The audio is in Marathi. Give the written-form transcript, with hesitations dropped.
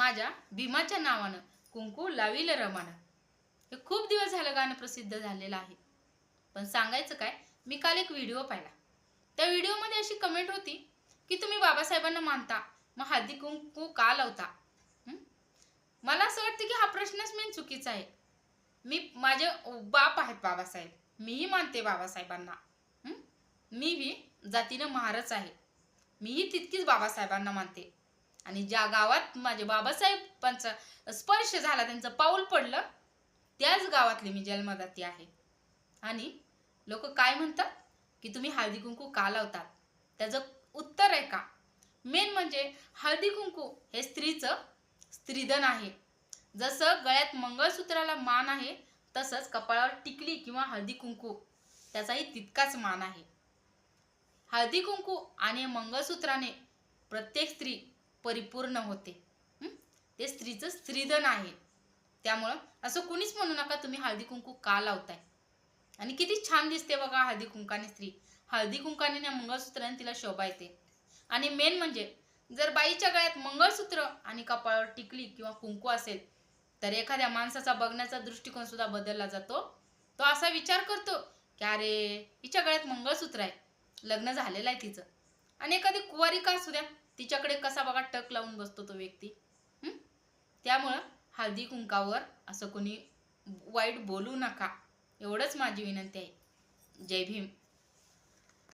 माझ्या भीमाच्या नावानं कुंकू लाविल रमानं. हे खूप दिवस झालं गाणं प्रसिद्ध झालेलं आहे. पण सांगायचं काय, मी काल एक व्हिडिओ पाहिला. त्या व्हिडिओमध्ये अशी कमेंट होती की तुम्ही बाबासाहेबांना मानता, मग हळदी कुंकू का लावता? मला असं वाटतं की हा प्रश्नच मेन चुकीचा आहे. माझे बाप आहेत बाबासाहेब, मीही मानते बाबासाहेबांना. मीही जातीनं महारच आहे. मीही तितकीच बाबासाहेबांना मानते. आणि ज्या गावात माझे बाबासाहेबांचा स्पर्श झाला, त्यांचं पाऊल पडलं, त्याच गावातली मी जन्मदाती आहे. आणि लोक काय म्हणतात की तुम्ही हळदी कुंकू का लावतात? त्याचं उत्तर आहे का, मेन म्हणजे हळदी कुंकू हे स्त्रीचं स्त्रीधन आहे. जसं गळ्यात मंगळसूत्राला मान आहे, तसंच कपाळावर टिकली किंवा हळदी कुंकू त्याचाही तितकाच मान आहे. हळदी कुंकू आणि मंगळसूत्राने प्रत्येक स्त्री परिपूर्ण होते. ते स्त्रीचं स्त्रीधन आहे. त्यामुळं असं कुणीच म्हणू नका तुम्ही हळदी कुंकू का लावताय. आणि किती छान दिसते बघा हळदी कुंकाने स्त्री. हळदी कुंकाने मंगळसूत्राने तिला शोभा येते. आणि मेन म्हणजे जर बाईच्या गळ्यात मंगळसूत्र आणि कपाळावर टिकली किंवा कुंकू असेल, तर एखाद्या माणसाचा बघण्याचा दृष्टिकोन सुद्धा बदलला जातो. तो असा विचार करतो की अरे, हिच्या गळ्यात मंगळसूत्र आहे, लग्न झालेलं आहे तिचं. आणि एखादी कुवारी का असू द्या, तिच्याकडे कसा बघा टक लावून बसतो तो व्यक्ती. त्यामुळं हळदी कुंकावर असं कोणी वाईट बोलू नका, एवढंच माझी विनंती आहे. जय भीम.